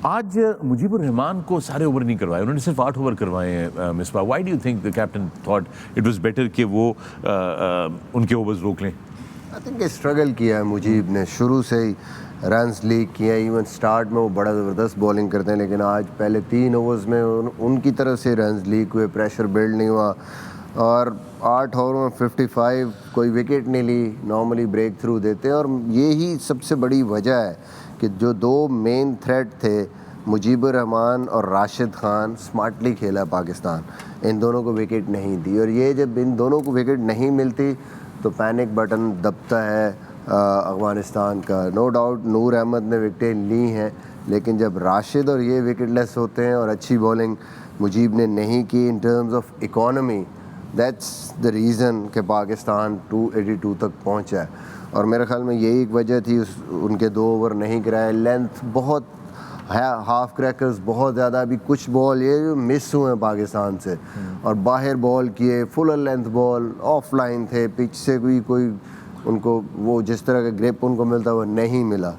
آج مجیب الرحمان کو سارے اوور نہیں کروائے, انہوں نے صرف 8 اوور کروائے ہیں Misbah. Why do you think the captain thought it was better کہ وہ ان کے اوورز روک لیں؟ آئی تھنک اسٹرگل کیا ہے مجیب نے شروع سے ہی, رنز لیگ کیا. ایون سٹارٹ میں وہ بڑا زبردست بولنگ کرتے ہیں, لیکن آج پہلے 3 اوورز میں ان کی طرف سے رنز لیگ ہوئے, پریشر بلڈ نہیں ہوا, اور 8 اوور میں 55, کوئی وکٹ نہیں لی. نارملی بریک تھرو دیتے ہیں, اور یہی سب سے بڑی وجہ ہے کہ جو 2 مین تھریٹ تھے مجیب الرحمان اور راشد خان, سمارٹلی کھیلا پاکستان, ان دونوں کو وکٹ نہیں دی. اور یہ جب ان دونوں کو وکٹ نہیں ملتی تو پینک بٹن دبتا ہے افغانستان کا. نو ڈاؤٹ نور احمد نے وکٹیں لی ہیں, لیکن جب راشد اور یہ وکٹ لیس ہوتے ہیں اور اچھی بولنگ مجیب نے نہیں کی in terms of economy, that's the reason کہ پاکستان 282 تک پہنچا ہے. اور میرے خیال میں یہی ایک وجہ تھی ان کے 2 اوور نہیں کرائے. لینتھ بہت, ہاف کریکرز بہت زیادہ, ابھی کچھ بال یہ مس ہوئے ہیں پاکستان سے, اور باہر بال کیے, فل لینتھ بال آف لائن تھے, پچ سے کوئی ان کو وہ جس طرح کا گرپ ان کو ملتا وہ نہیں ملا.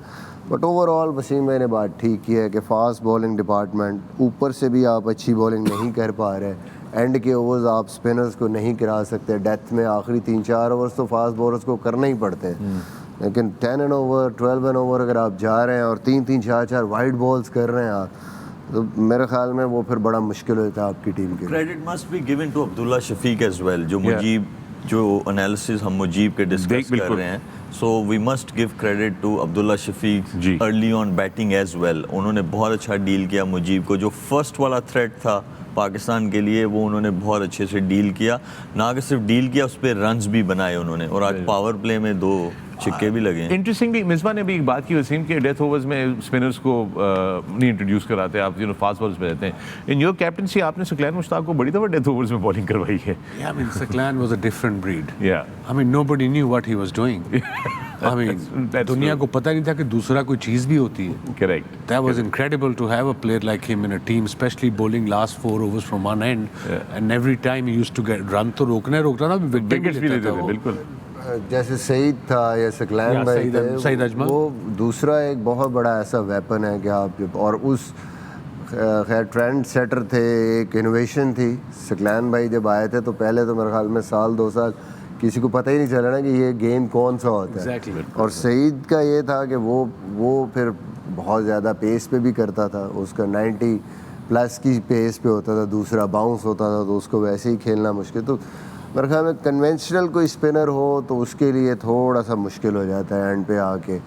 بٹ اوور آل وسیم بھائی نے بات ٹھیک کی ہے کہ فاسٹ بولنگ ڈپارٹمنٹ, اوپر سے بھی آپ اچھی بولنگ نہیں کر پا رہے, اینڈ کے اوورز آپ اسپنرز کو نہیں کرا سکتے. ڈیتھ میں آخری 3-4 اوورز تو فاسٹ بولرز کو کرنا ہی پڑتے ہیں, لیکن 10 این اوور 12 این اوور اگر آپ جا رہے ہیں اور 3-3 4-4 وائڈ بالز کر رہے ہیں آپ, تو میرے خیال میں وہ پھر بڑا مشکل ہوتا ہے آپ کی ٹیم کے. Credit must be given to Abdullah Shafiq as well, جو مجیب جو انالیسز ہم مجیب کے ڈسکس کر رہے ہیں, so we must give credit to Abdullah Shafique early on batting as well. انہوں نے بہت اچھا ڈیل کیا مجیب کو, جو فرسٹ والا تھریٹ تھا پاکستان کے لیے وہ انہوں نے بہت اچھے سے ڈیل کیا. نہ کہ صرف ڈیل کیا, اس پہ رنز بھی بنائے انہوں نے, اور آج پاور پلے میں 2 چھکے بھی لگے ہیں. انٹرسٹنگلی مصباح نے بھی ایک بات کی وسیم کہ ڈیتھ اوورز میں اسپنرز کو نہیں انٹروڈیوس کراتے, آپ فاسٹ بالرز پہ رہتے ہیں. ان یور کیپٹنسی آپ نے سکلین مشتاق کو بڑی دفعہ ڈیتھ اوورز میں بالنگ کروائی ہے. Yeah, I mean, Saklan was a different breed. Yeah. I mean, nobody knew what he was doing. I mean, دنیا کو پتہ نہیں تھا کہ دوسرا کوئی چیز بھی ہوتی ہے. Correct. That was incredible to have a player like him in a team, especially bowling last 4 overs from one end. And every time he used to get run تو روکنا نا, وکٹس بھی لیتے تھے. بالکل جیسے سعید تھا یا سکلین بھائی تھے, سعید اجمل, وہ دوسرا ایک بہت بڑا ایسا ویپن ہے کہ آپ, اور اس خیر ٹرینڈ سیٹر تھے, ایک انوویشن تھی. سکلین بھائی جب آئے تھے تو پہلے تو میرے خیال میں 1-2 سال کسی کو پتہ ہی نہیں چلا نا کہ یہ گیم کون سا ہوتا ہے. اور سعید کا یہ تھا کہ وہ پھر بہت زیادہ پیس پہ بھی کرتا تھا, اس کا 90+ کی پیس پہ ہوتا تھا, دوسرا باؤنس ہوتا تھا, تو اس کو ویسے ہی کھیلنا مشکل. تو میرے خیال میں کنونشنل کوئی اسپنر ہو تو اس کے لیے تھوڑا سا مشکل ہو جاتا ہے اینڈ پہ آ کے.